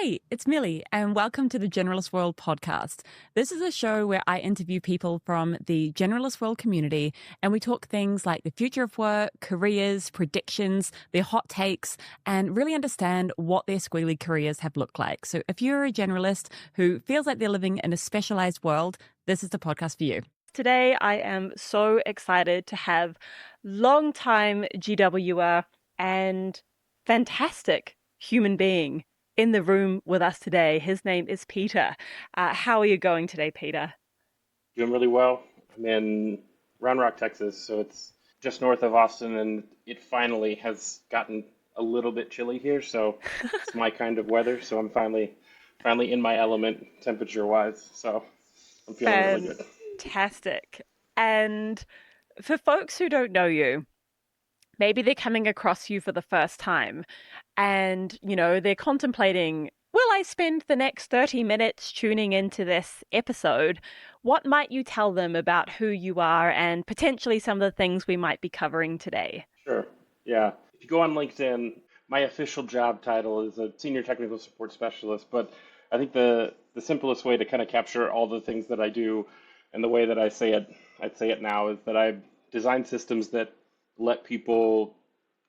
Hey, it's Millie, and welcome to the Generalist World podcast. This is a show where I interview people from the Generalist World community, and we talk things like the future of work, careers, predictions, their hot takes, and really understand what their squealy careers have looked like. So if you're a generalist who feels like they're living in a specialized world, this is the podcast for you. Today, I am so excited to have longtime GWer and fantastic human being in the room with us today. His name is Peter. How are you going today, Peter? Doing really well. I'm in Round Rock, Texas, so it's just north of Austin, and it finally has gotten a little bit chilly here, so it's my kind of weather. So I'm finally in my element temperature-wise, so I'm feeling really good. Fantastic. And for folks who don't know you, maybe they're coming across you for the first time and, they're contemplating, will I spend the next 30 minutes tuning into this episode? What might you tell them about who you are and potentially some of the things we might be covering today? Sure. Yeah. If you go on LinkedIn, my official job title is a senior technical support specialist, but I think the simplest way to kind of capture all the things that I do and the way that I'd say it now is that I design systems that let people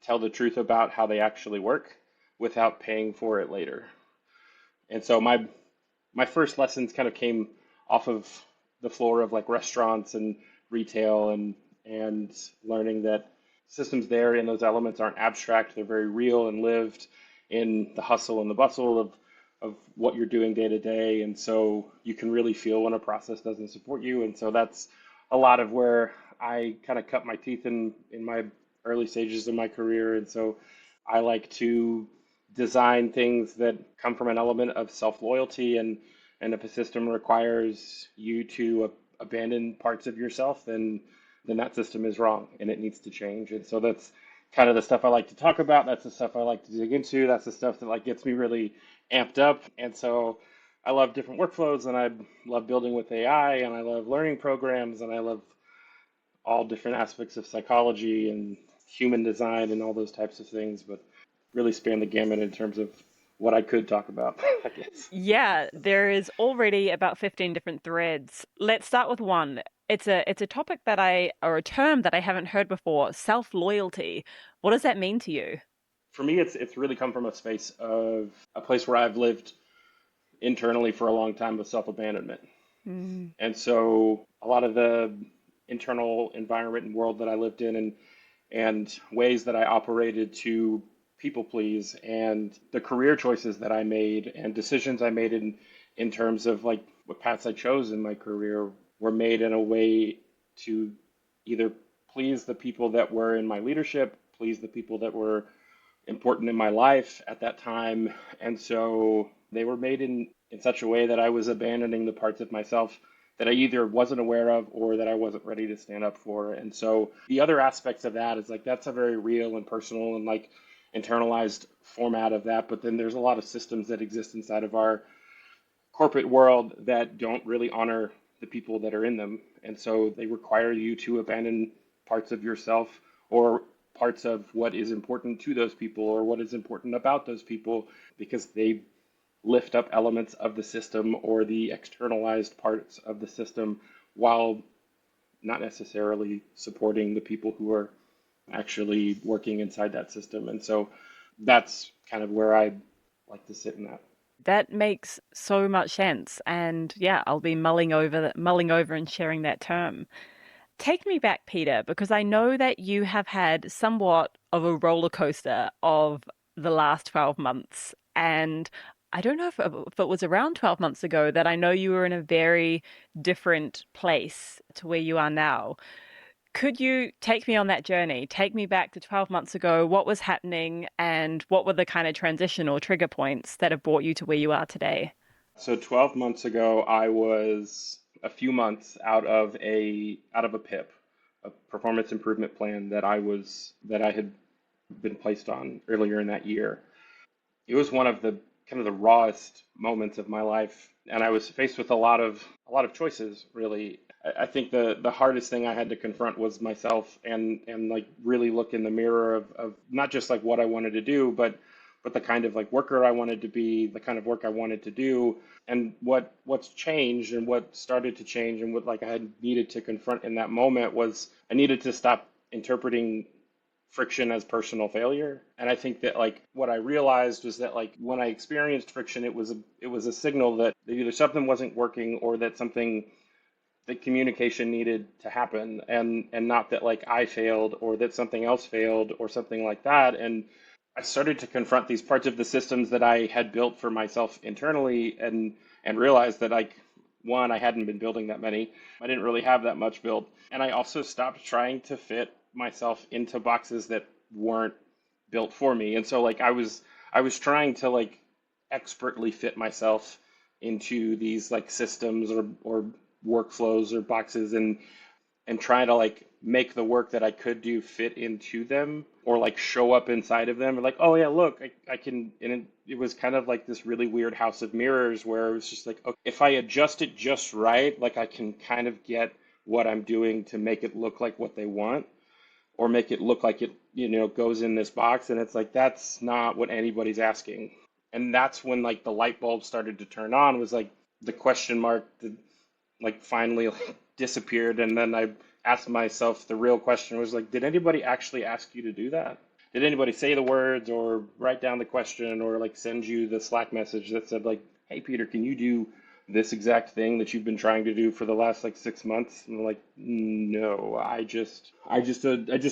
tell the truth about how they actually work without paying for it later. And so my first lessons kind of came off of the floor of like restaurants and retail and learning that systems there in those elements aren't abstract, they're very real and lived in the hustle and the bustle of what you're doing day to day. And so you can really feel when a process doesn't support you. And so that's a lot of where I kind of cut my teeth in my early stages of my career. And so I like to design things that come from an element of self-loyalty, and if a system requires you to abandon parts of yourself, then that system is wrong and it needs to change. And so that's kind of the stuff I like to talk about. That's the stuff I like to dig into. That's the stuff that like gets me really amped up. And so I love different workflows, and I love building with AI, and I love learning programs, and I love all different aspects of psychology and human design and all those types of things, but really span the gamut in terms of what I could talk about, I guess. Yeah, there is already about 15 different threads. Let's start with one. It's a topic or a term that I haven't heard before, self-loyalty. What does that mean to you? For me, it's really come from a space of a place where I've lived internally for a long time with self-abandonment. Mm. And so a lot of the internal environment and world that I lived in, and ways that I operated to people please, and the career choices that I made and decisions I made in terms of like what paths I chose in my career were made in a way to either please the people that were in my leadership, please the people that were important in my life at that time. And so they were made in such a way that I was abandoning the parts of myself that I either wasn't aware of or that I wasn't ready to stand up for. And so the other aspects of that is like that's a very real and personal and like internalized format of that. But then there's a lot of systems that exist inside of our corporate world that don't really honor the people that are in them. And so they require you to abandon parts of yourself or parts of what is important to those people or what is important about those people because they lift up elements of the system or the externalized parts of the system while not necessarily supporting the people who are actually working inside that system. And so that's kind of where I like to sit in that. That makes so much sense. And yeah, I'll be mulling over and sharing that term. Take me back, Peter, because I know that you have had somewhat of a roller coaster of the last 12 months. And I don't know if it was around 12 months ago that I know you were in a very different place to where you are now. Could you take me on that journey? Take me back to 12 months ago. What was happening and what were the kind of transition or trigger points that have brought you to where you are today? So 12 months ago, I was a few months out of a PIP, a performance improvement plan that I had been placed on earlier in that year. It was one of the kind of the rawest moments of my life, and I was faced with a lot of choices, really. I think the hardest thing I had to confront was myself and like really look in the mirror of not just like what I wanted to do, but but the kind of like worker I wanted to be, the kind of work I wanted to do. And what's changed and what started to change and what like I had needed to confront in that moment was I needed to stop interpreting friction as personal failure. And I think that like what I realized was that like when I experienced friction, it was a signal that either something wasn't working or that something that communication needed to happen, and not that like I failed or that something else failed or something like that. And I started to confront these parts of the systems that I had built for myself internally, and realized that like one, I hadn't been building that many. I didn't really have that much built. And I also stopped trying to fit myself into boxes that weren't built for me. And so like I was trying to like expertly fit myself into these like systems or workflows or boxes, and try to like make the work that I could do fit into them or like show up inside of them. And like, oh yeah, look, I can. And it was kind of like this really weird house of mirrors where it was just like, okay, if I adjust it just right, like I can kind of get what I'm doing to make it look like what they want or make it look like it, goes in this box. And it's like, that's not what anybody's asking. And that's when like the light bulb started to turn on, was like the question mark, like finally like, disappeared. And then I asked myself the real question, was like, did anybody actually ask you to do that? Did anybody say the words or write down the question or like send you the Slack message that said like, hey Peter, can you do this exact thing that you've been trying to do for the last like 6 months? And I'm like, no, I just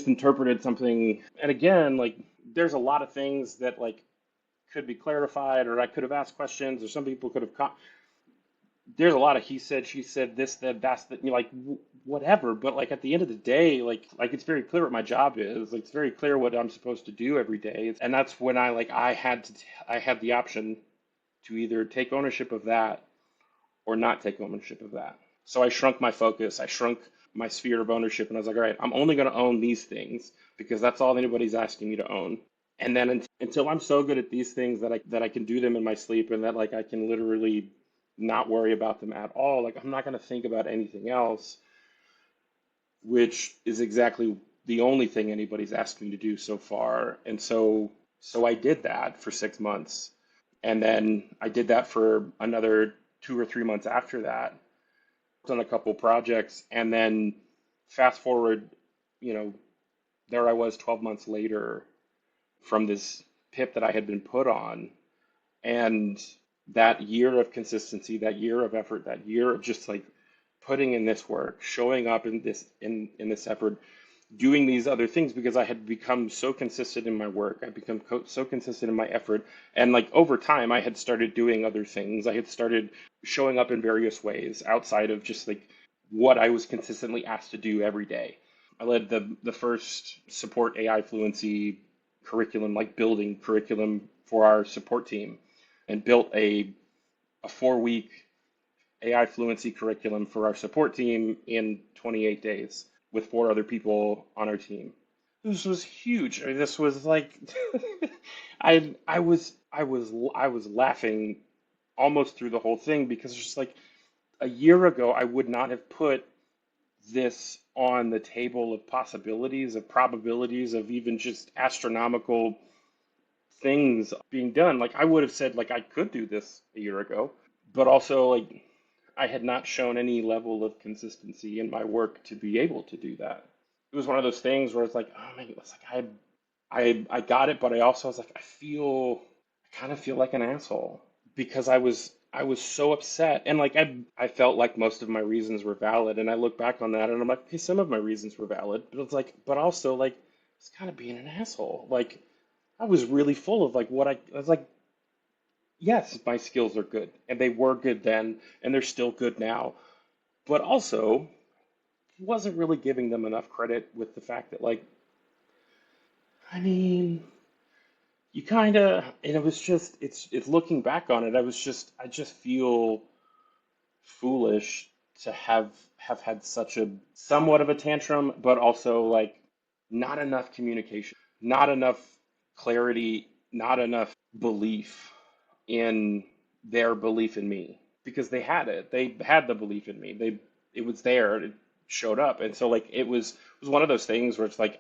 interpreted something. And again, like there's a lot of things that like could be clarified, or I could have asked questions, or some people could have there's a lot of he said, she said, this, that, that's that, like whatever. But like at the end of the day, like it's very clear what my job is. Like it's very clear what I'm supposed to do every day. And that's when I had the option to either take ownership of that or not take ownership of that. So I shrunk my focus. I shrunk my sphere of ownership, and I was like, all right, I'm only going to own these things because that's all anybody's asking me to own. And then until I'm so good at these things that I can do them in my sleep, and that like I can literally not worry about them at all. Like I'm not going to think about anything else, which is exactly the only thing anybody's asked me to do so far. And so I did that for 6 months. And then I did that for another 2 or 3 months after that. Done a couple projects, and then fast forward, you know, there I was 12 months later from this PIP that I had been put on. And that year of consistency, that year of effort, that year of just like putting in this work, showing up in this effort, doing these other things, because I had become so consistent in my work. I become so consistent in my effort. And like over time, I had started doing other things. I had started showing up in various ways outside of just like what I was consistently asked to do every day. I led the first support AI fluency curriculum, like building curriculum for our support team, and built a 4 week AI fluency curriculum for our support team in 28 days with 4 other people on our team. This was huge. I mean, this was like I was laughing almost through the whole thing, because it's just like a year ago I would not have put this on the table of possibilities, of probabilities, of even just astronomical things being done. Like I would have said like I could do this a year ago, but also like I had not shown any level of consistency in my work to be able to do that. It was one of those things where it's like, oh man, it's like I got it, but I also was like, I kind of feel like an asshole, because I was so upset, and like I felt like most of my reasons were valid, and I look back on that and I'm like, okay, some of my reasons were valid, but it's like, but also like it's kind of being an asshole. Like I was really full of like I was like, yes, my skills are good, and they were good then, and they're still good now, but also wasn't really giving them enough credit with the fact that like, I mean, you kind of, and it was just, it's looking back on it, I just feel foolish to have had such a somewhat of a tantrum, but also like not enough communication, not enough clarity, not enough belief in their belief in me, because they had it. They had the belief in me. It was there. It showed up. And so like it was one of those things where it's like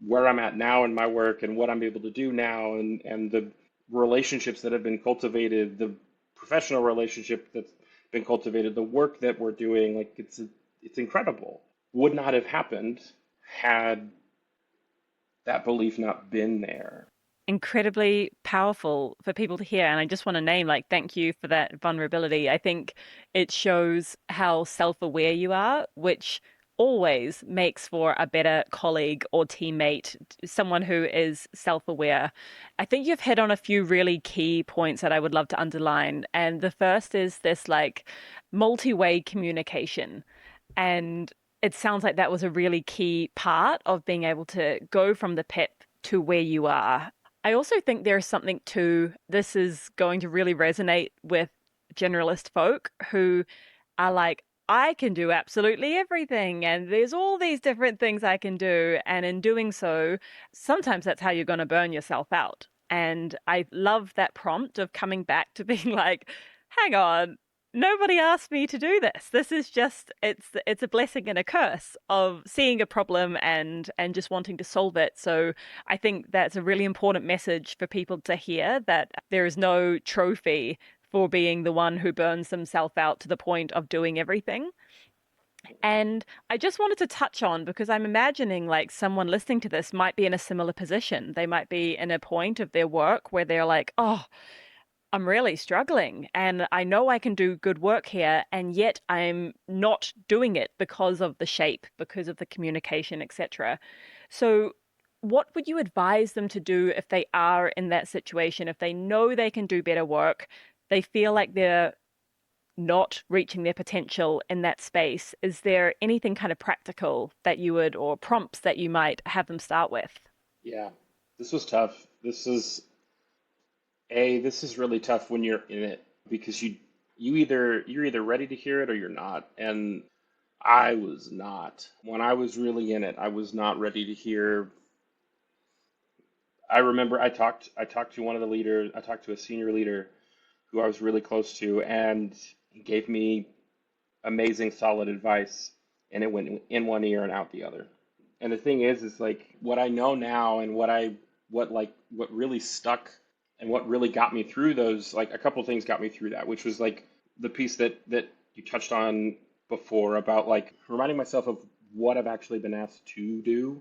where I'm at now in my work and what I'm able to do now and the relationships that have been cultivated, the professional relationship that's been cultivated, the work that we're doing, like it's incredible. Would not have happened had that belief not been there. Incredibly powerful for people to hear. And I just want to name, like, thank you for that vulnerability. I think it shows how self-aware you are, which always makes for a better colleague or teammate, someone who is self-aware. I think you've hit on a few really key points that I would love to underline. And the first is this like multi-way communication. And it sounds like that was a really key part of being able to go from the pip to where you are. I also think there's something to this is going to really resonate with generalist folk who are like, I can do absolutely everything, and there's all these different things I can do. And in doing so, sometimes that's how you're going to burn yourself out. And I love that prompt of coming back to being like, hang on, nobody asked me to do this. This is just it's a blessing and a curse of seeing a problem and just wanting to solve it. So I think that's a really important message for people to hear, that there is no trophy for being the one who burns themselves out to the point of doing everything. And I just wanted to touch on, because I'm imagining like someone listening to this might be in a similar position. They might be in a point of their work where they're like, oh, I'm really struggling and I know I can do good work here, and yet I'm not doing it because of the shape, because of the communication, etc. So what would you advise them to do if they are in that situation, if they know they can do better work, they feel like they're not reaching their potential in that space? Is there anything kind of practical that you would, or prompts that you might have them start with? Yeah, this was tough. This is really tough when you're in it because you're either ready to hear it or you're not. And I was not. When I was really in it, I was not ready to hear. I remember I talked to one of the leaders, I talked to a senior leader who I was really close to, and he gave me amazing solid advice, and it went in one ear and out the other. And the thing is like what I know now and what really stuck and what really got me through those, like a couple things got me through that, which was like the piece that you touched on before about like reminding myself of what I've actually been asked to do,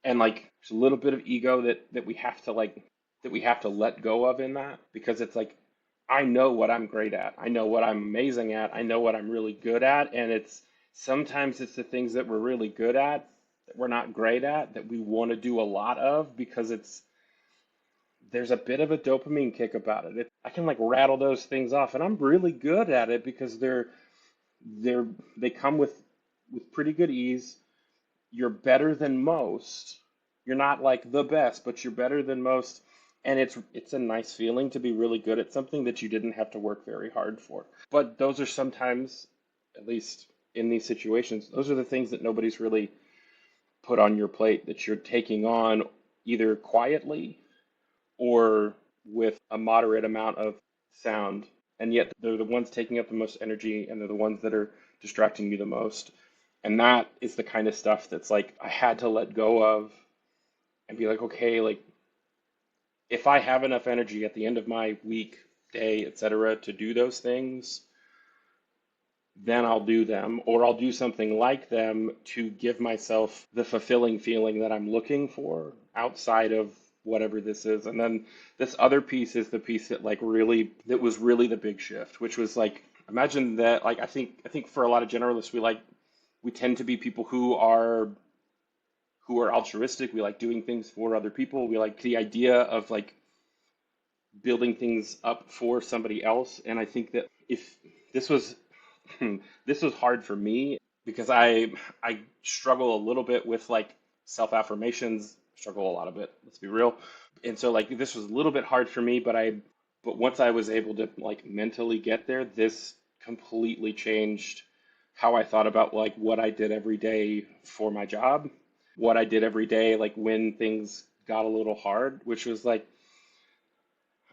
and like there's a little bit of ego that we have to let go of in that, because it's like I know what I'm great at. I know what I'm amazing at. I know what I'm really good at. And it's sometimes it's the things that we're really good at that we're not great at that we want to do a lot of because there's a bit of a dopamine kick about it. I can like rattle those things off and I'm really good at it because they're they come with pretty good ease. You're better than most. You're not like the best, but you're better than most. And it's a nice feeling to be really good at something that you didn't have to work very hard for. But those are sometimes, at least in these situations, those are the things that nobody's really put on your plate that you're taking on either quietly or with a moderate amount of sound. And yet they're the ones taking up the most energy and they're the ones that are distracting you the most. And that is the kind of stuff that's like I had to let go of and be like, okay, like if I have enough energy at the end of my week, day, etc., to do those things, then I'll do them, or I'll do something like them to give myself the fulfilling feeling that I'm looking for outside of whatever this is. And then this other piece is the piece that that was really the big shift, which was like imagine that like I think for a lot of generalists we tend to be people who are altruistic. We like doing things for other people. We like the idea of like building things up for somebody else. And I think that if this was this was hard for me because I struggle a little bit with like self affirmations. Struggle a lot of it. Let's be real. And so like this was a little bit hard for me, but once I was able to like mentally get there, this completely changed how I thought about like what I did every day for my job, what I did every day like when things got a little hard, which was like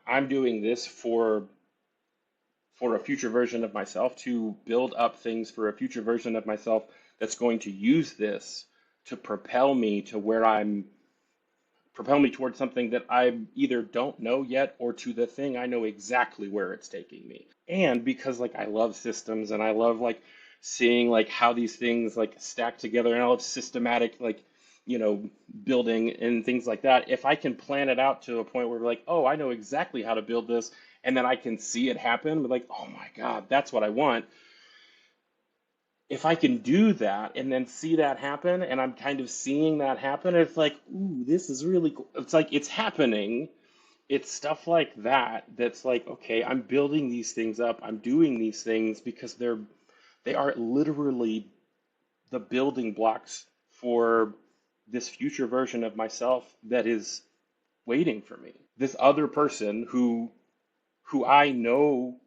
I'm doing this for a future version of myself, to build up things for a future version of myself that's going to use this to propel me to where I'm propel me towards something that I either don't know yet or to the thing I know exactly where it's taking me. And because like I love systems and I love like seeing like how these things like stack together and I love systematic like you know building and things like that. If I can plan it out to a point where like, oh, I know exactly how to build this and then I can see it happen, but like, oh my God, that's what I want. If I can do that and then see that happen, and I'm kind of seeing that happen, it's like, ooh, this is really cool. It's like it's happening. It's stuff like that that's like, okay, I'm building these things up. I'm doing these things because they are literally the building blocks for this future version of myself that is waiting for me. This other person who I know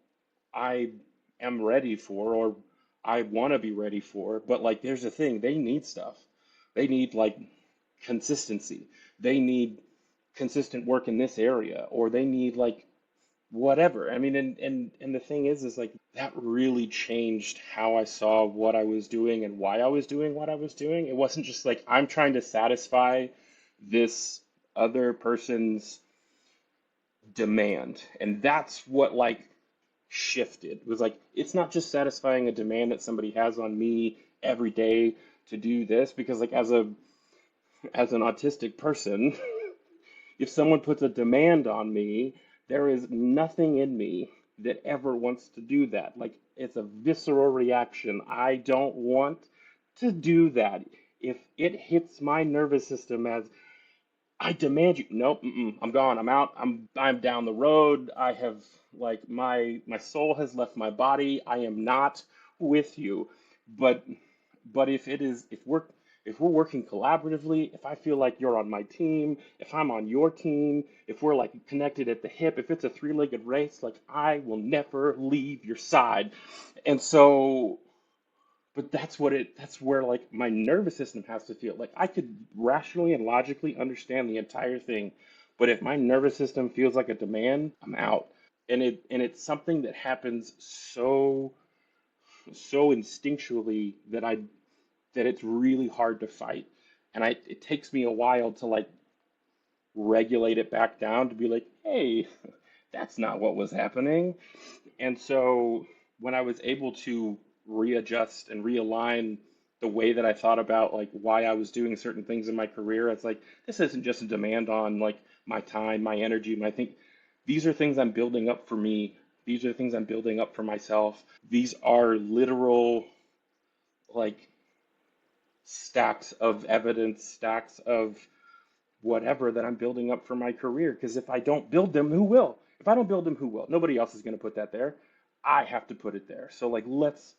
I am ready for or I want to be ready for. But like, there's a thing, they need stuff. They need like consistency. They need consistent work in this area, or they need like whatever. I mean, and the thing is like that really changed how I saw what I was doing and why I was doing what I was doing. It wasn't just like I'm trying to satisfy this other person's demand. And that's what like shifted. It was like it's not just satisfying a demand that somebody has on me every day to do this because like as an autistic person, if someone puts a demand on me, there is nothing in me that ever wants to do that. Like it's a visceral reaction. I don't want to do that. If it hits my nervous system as I demand you. Nope, I'm gone. I'm out. I'm down the road. I have like my soul has left my body. I am not with you. But if it is if we're working collaboratively, if I feel like you're on my team, if I'm on your team, if we're like connected at the hip, if it's a three-legged race, like I will never leave your side. And so but that's where like my nervous system has to feel. Like I could rationally and logically understand the entire thing, but if my nervous system feels like a demand, I'm out. And it's something that happens so instinctually that it's really hard to fight. And it takes me a while to like regulate it back down to be like, hey, that's not what was happening. And so when I was able to readjust and realign the way that I thought about like why I was doing certain things in my career, it's like this isn't just a demand on like my time, my energy, my think. These are things I'm building up for me. These are things I'm building up for myself. These are literal like stacks of evidence, stacks of whatever that I'm building up for my career. Because if I don't build them, who will? If I don't build them, who will? Nobody else is going to put that there. I have to put it there. So like let's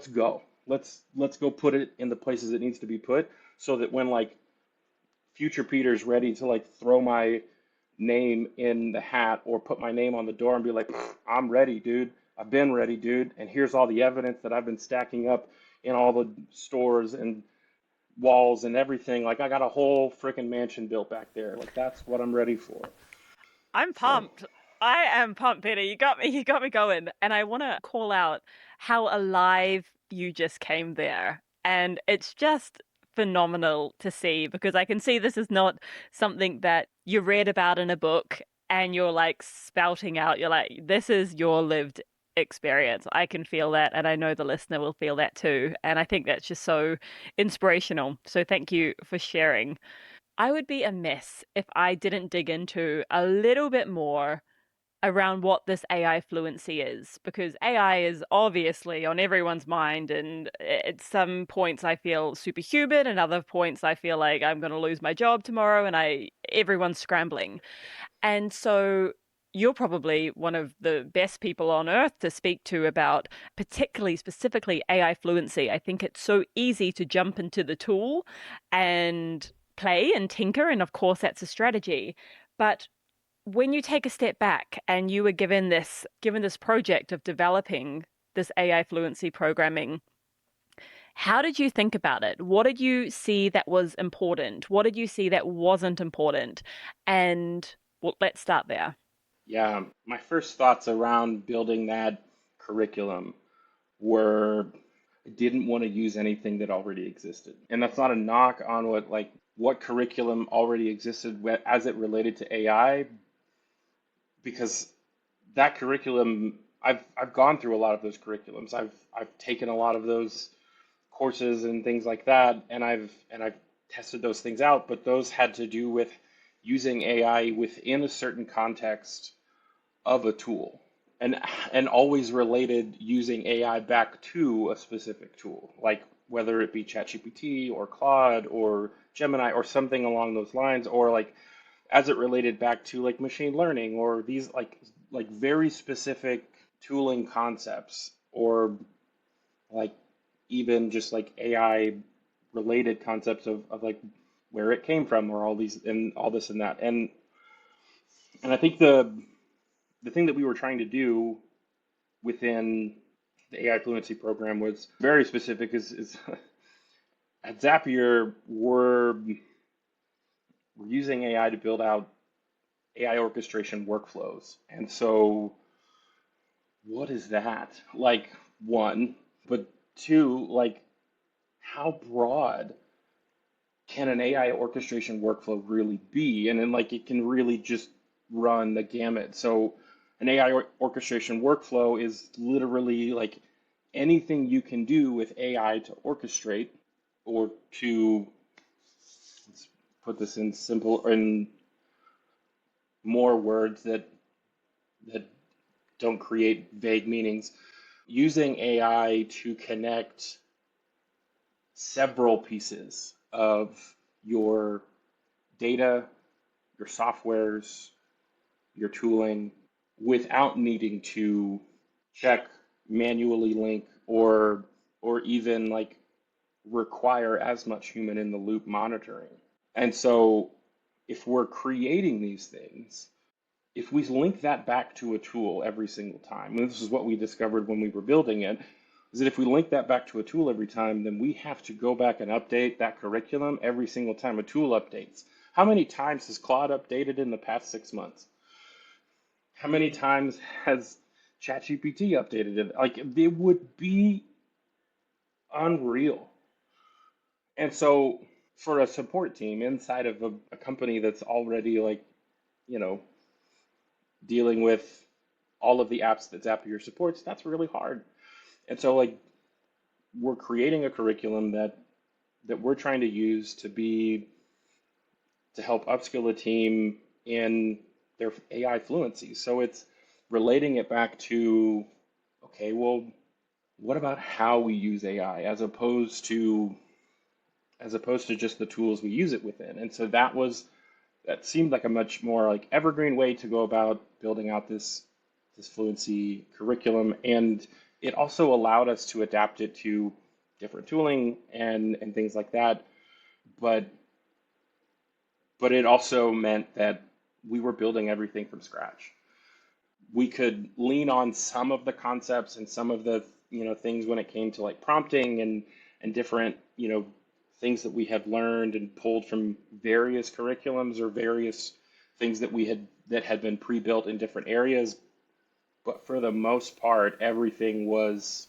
go. Let's go put it in the places it needs to be put so that when like future Peter's ready to like throw my name in the hat or put my name on the door and be like, I'm ready, dude. I've been ready, dude. And here's all the evidence that I've been stacking up in all the stores and walls and everything. Like I got a whole freaking mansion built back there. Like that's what I'm ready for. I'm So pumped. I am pumped, Peter. You got me going. And I want to call out how alive you just came there. And it's just phenomenal to see because I can see this is not something that you read about in a book and you're like spouting out. You're like, this is your lived experience. I can feel that. And I know the listener will feel that too. And I think that's just so inspirational. So thank you for sharing. I would be a mess if I didn't dig into a little bit more around what this AI fluency is, because AI is obviously on everyone's mind, and at some points I feel superhuman, and other points I feel like I'm going to lose my job tomorrow, and everyone's scrambling. And so you're probably one of the best people on earth to speak to about particularly specifically AI fluency. I think it's so easy to jump into the tool and play and tinker, and of course that's a strategy. But when you take a step back and you were given this project of developing this AI fluency programming, how did you think about it? What did you see that was important? What did you see that wasn't important? And well, let's start there. yeah, my first thoughts around building that curriculum were I didn't want to use anything that already existed. And that's not a knock on what like what curriculum already existed as it related to AI, because that curriculum, I've gone through a lot of those curriculums. I've taken a lot of those courses and things like that, and I've tested those things out, but those had to do with using AI within a certain context of a tool, and always related using AI back to a specific tool, like whether it be ChatGPT or Claude or Gemini or something along those lines, or like as it related back to like machine learning or these like very specific tooling concepts, or like even just like AI related concepts of like where it came from, or all these and all this and that. And I think the thing that we were trying to do within the AI fluency program was very specific. Is at Zapier we're using AI to build out AI orchestration workflows. And so what is that? Like, one, but two, like, how broad can an AI orchestration workflow really be? And then like it can really just run the gamut. So an AI orchestration workflow is literally like anything you can do with AI to orchestrate, or to, let's put this in simple, in more words that don't create vague meanings, using AI to connect several pieces of your data, your softwares, your tooling, without needing to check, manually link, or even like require as much human in the loop monitoring. And so if we're creating these things, if we link that back to a tool every single time, and this is what we discovered when we were building it, is that if we link that back to a tool every time, then we have to go back and update that curriculum every single time a tool updates. How many times has Claude updated in the past 6 months? How many times has ChatGPT updated it? Like, it would be unreal. And so for a support team inside of a company that's already like, you know, dealing with all of the apps that Zapier supports, that's really hard. And so like we're creating a curriculum that we're trying to use to help upskill a team in their AI fluency. So it's relating it back to, okay, well, what about how we use AI as opposed to just the tools we use it within? And so that seemed like a much more like evergreen way to go about building out this fluency curriculum. And it also allowed us to adapt it to different tooling and things like that. But it also meant that we were building everything from scratch. We could lean on some of the concepts and some of the things when it came to like prompting and different things that we had learned and pulled from various curriculums or various things that had been pre-built in different areas. But for the most part, everything was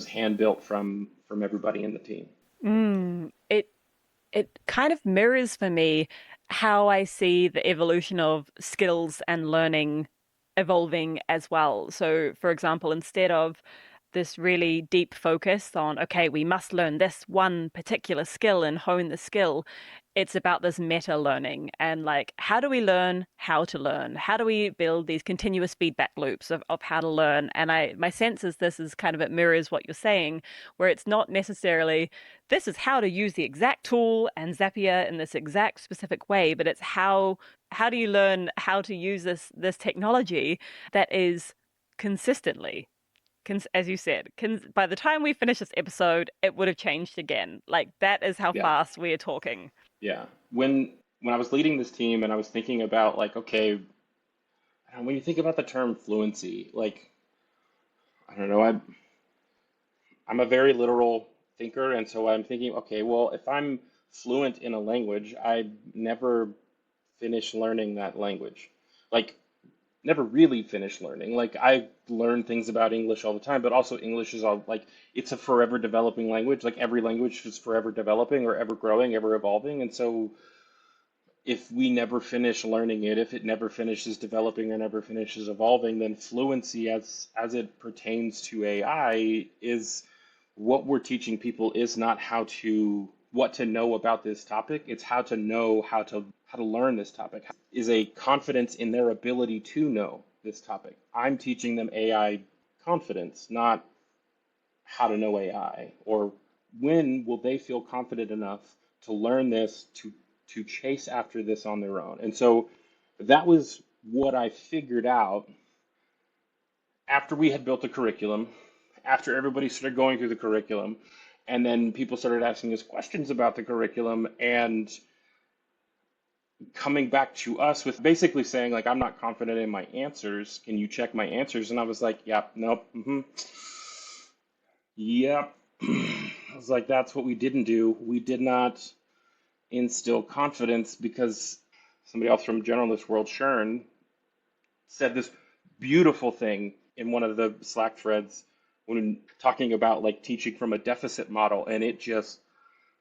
hand built from everybody in the team. It kind of mirrors for me how I see the evolution of skills and learning evolving as well. So, for example, instead of this really deep focus on, okay, we must learn this one particular skill and hone the skill, it's about this meta learning and like, how do we learn how to learn? How do we build these continuous feedback loops of how to learn? And my sense is this is kind of, it mirrors what you're saying, where it's not necessarily this is how to use the exact tool and Zapier in this exact specific way, but it's how do you learn how to use this technology that is consistently, as you said, by the time we finish this episode, it would have changed again. Like that is how Yeah, fast we are talking. yeah. When I was leading this team and I was thinking about like, okay, when you think about the term fluency, like I don't know, I'm a very literal thinker, and so I'm thinking, okay, well, if I'm fluent in a language, I never finish learning that language. Like never really finish learning. Like I learn things about English all the time, but also English is all like it's a forever developing language. Like every language is forever developing or ever growing, ever evolving. And so if we never finish learning it, if it never finishes developing or never finishes evolving, then fluency as it pertains to AI is what we're teaching people is not how to what to know about this topic. It's how to know how to learn this topic. Is a confidence in their ability to know this topic. I'm teaching them AI confidence, not how to know AI or when will they feel confident enough to learn this to chase after this on their own. And so that was what I figured out after we had built a curriculum, after everybody started going through the curriculum, and then people started asking us questions about the curriculum and coming back to us with basically saying like I'm not confident in my answers. Can you check my answers? And I was like, yep, nope, yep. I was like, that's what we didn't do. We did not instill confidence because somebody else from Generalist World, Shern, said this beautiful thing in one of the Slack threads when talking about like teaching from a deficit model, and it just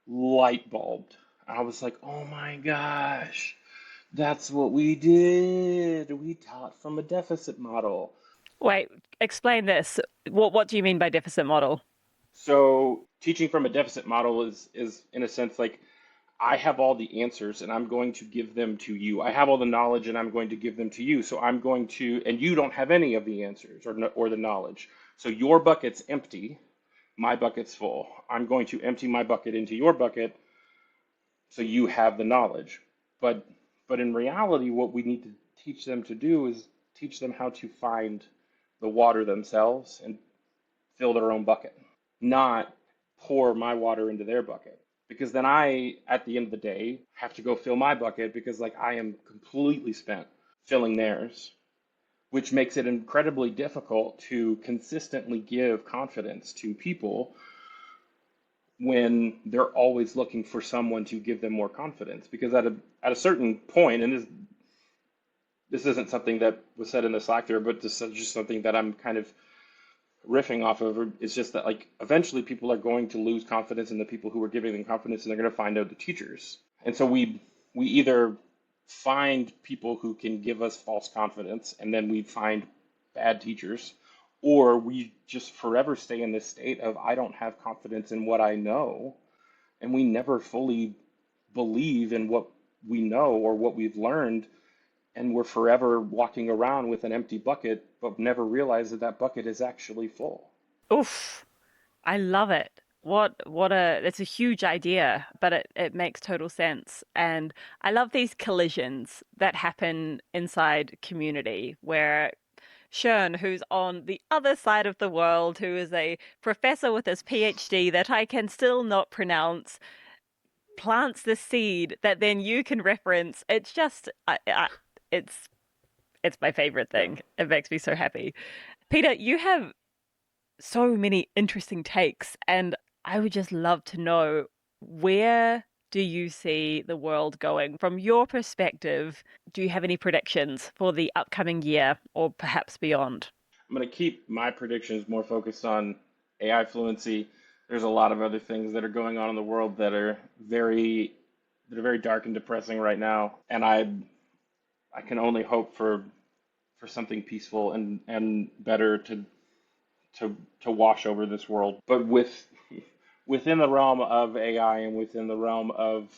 light bulbed. I was like, oh my gosh, that's what we did. We taught from a deficit model. Wait, explain this. What do you mean by deficit model? So teaching from a deficit model is in a sense like I have all the answers and I'm going to give them to you. I have all the knowledge and I'm going to give them to you. So I'm going to, and you don't have any of the answers or the knowledge. So your bucket's empty, my bucket's full. I'm going to empty my bucket into your bucket so you have the knowledge. But but in reality, what we need to teach them to do is teach them how to find the water themselves and fill their own bucket, not pour my water into their bucket. Because then I, at the end of the day, have to go fill my bucket because like I am completely spent filling theirs, which makes it incredibly difficult to consistently give confidence to people when they're always looking for someone to give them more confidence. Because at a certain point, and this isn't something that was said in the Slack there, but this is just something that I'm kind of riffing off of, is just that like eventually people are going to lose confidence in the people who are giving them confidence, and they're going to find out the teachers. And so we either find people who can give us false confidence, and then we find bad teachers, or we just forever stay in this state of I don't have confidence in what I know, and we never fully believe in what we know or what we've learned, and we're forever walking around with an empty bucket, but never realize that that bucket is actually full. Oof, I love it. It's a huge idea, but it makes total sense. And I love these collisions that happen inside community where Shern, who's on the other side of the world, who is a professor with his PhD that I can still not pronounce, plants the seed that then you can reference. It's just, it's it's my favorite Yeah. thing. It makes me so happy. Peter, you have so many interesting takes, and I would just love to know, where do you see the world going from your perspective? Do you have any predictions for the upcoming year or perhaps beyond? I'm going to keep my predictions more focused on AI fluency. There's a lot of other things that are going on in the world that are very dark and depressing right now, and I can only hope for something peaceful and better to wash over this world. But within the realm of AI and within the realm of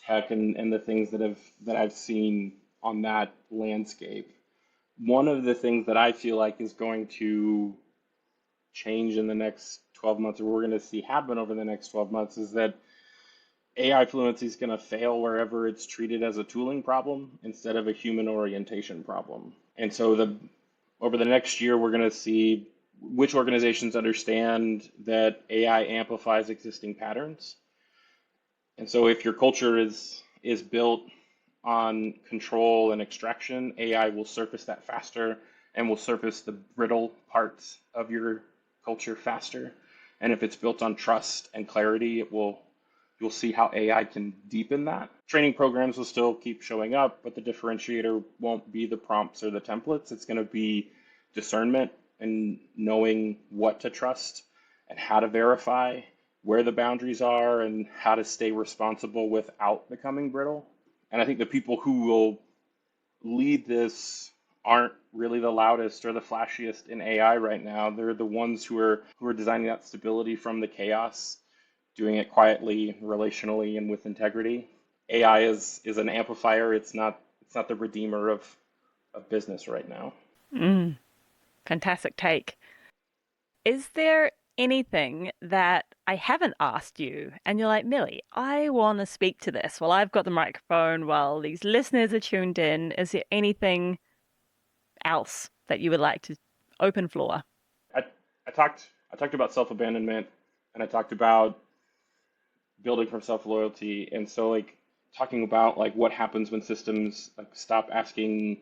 tech and the things that I've seen on that landscape, one of the things that I feel like is going to change in the next 12 months, or we're going to see happen over the next 12 months, is that AI fluency is going to fail wherever it's treated as a tooling problem instead of a human orientation problem. And so over the next year, we're going to see which organizations understand that AI amplifies existing patterns. And so if your culture is built on control and extraction, AI will surface that faster and will surface the brittle parts of your culture faster. And if it's built on trust and clarity, you'll see how AI can deepen that. Training programs will still keep showing up, but the differentiator won't be the prompts or the templates. It's going to be discernment and knowing what to trust and how to verify, where the boundaries are, and how to stay responsible without becoming brittle. And I think the people who will lead this aren't really the loudest or the flashiest in AI right now. They're the ones who are designing that stability from the chaos, doing it quietly, relationally, and with integrity. AI is an amplifier. It's not the redeemer of business right now. Mm, fantastic take. Is there anything that I haven't asked you and you're like, Millie, I want to speak to this while I've got the microphone, while these listeners are tuned in? Is there anything else that you would like to open floor? I, I talked about self-abandonment, and I talked about building from self-loyalty. And so like talking about like what happens when systems like stop asking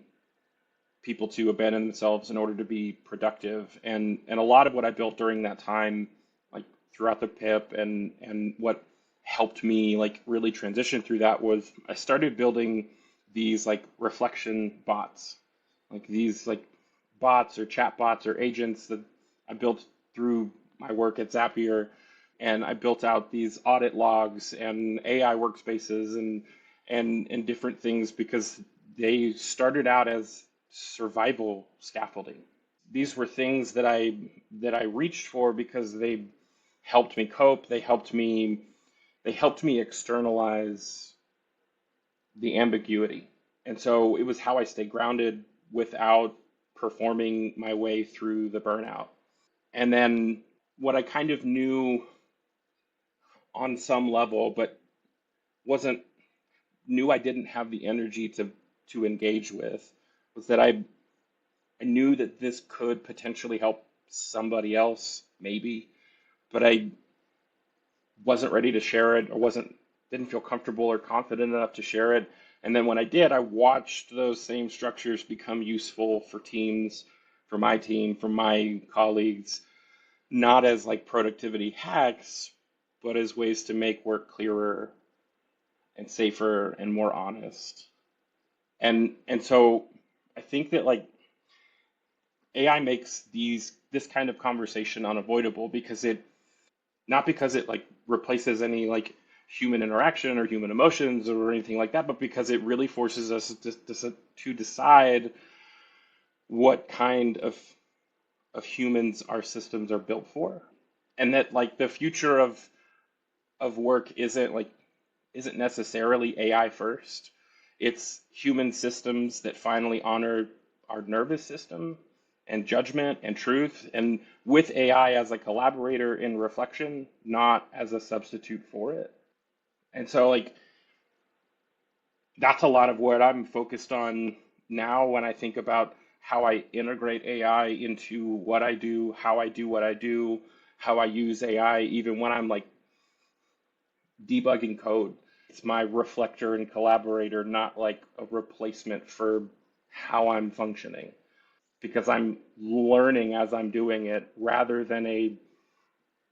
people to abandon themselves in order to be productive. And a lot of what I built during that time, like throughout the PIP, and what helped me like really transition through that was I started building these like reflection bots, like these like bots or chat bots or agents that I built through my work at Zapier. And I built out these audit logs and AI workspaces and different things because they started out as survival scaffolding. These were things that I reached for because they helped me cope. They helped me externalize the ambiguity. And so it was how I stay grounded without performing my way through the burnout. And then what I kind of knew on some level, but wasn't knew I didn't have the energy to engage with, was that I knew that this could potentially help somebody else, maybe, but I wasn't ready to share it, or didn't feel comfortable or confident enough to share it. And then when I did, I watched those same structures become useful for teams, for my team, for my colleagues, not as like productivity hacks, but as ways to make work clearer and safer and more honest. And so I think that like AI makes this kind of conversation unavoidable because it not because it like replaces any like human interaction or human emotions or anything like that, but because it really forces us to decide what kind of humans our systems are built for. And that like the future of work isn't necessarily AI first. It's human systems that finally honor our nervous system and judgment and truth, and with AI as a collaborator in reflection, not as a substitute for it. And so like that's a lot of what I'm focused on now when I think about how I integrate AI into what I do, how I do what I do, how I use AI, even when I'm like debugging code. It's my reflector and collaborator, not like a replacement for how I'm functioning, because I'm learning as I'm doing it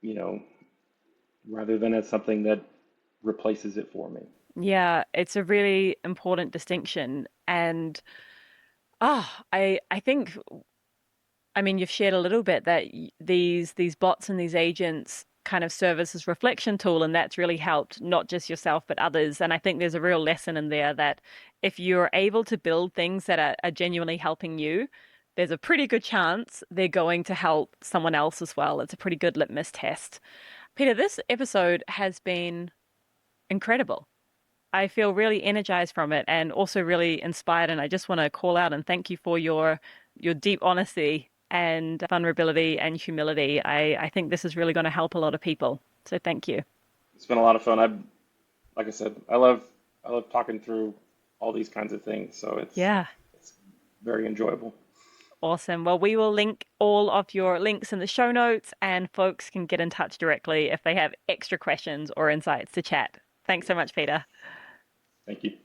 you know, rather than as something that replaces it for me. Yeah, it's a really important distinction. And I think, I mean, you've shared a little bit that these bots and these agents kind of serve as reflection tool, and that's really helped not just yourself but others. And I think there's a real lesson in there that if you're able to build things that are genuinely helping you, there's a pretty good chance they're going to help someone else as well. It's a pretty good litmus test. Peter, this episode has been incredible. I feel really energized from it and also really inspired. And I just want to call out and thank you for your deep honesty and vulnerability and humility. I think this is really going to help a lot of people. So thank you. It's been a lot of fun. Like I said, I love talking through all these kinds of things. So Yeah. it's very enjoyable. Awesome. Well, we will link all of your links in the show notes, and folks can get in touch directly if they have extra questions or insights to chat. Thanks so much, Peter. Thank you.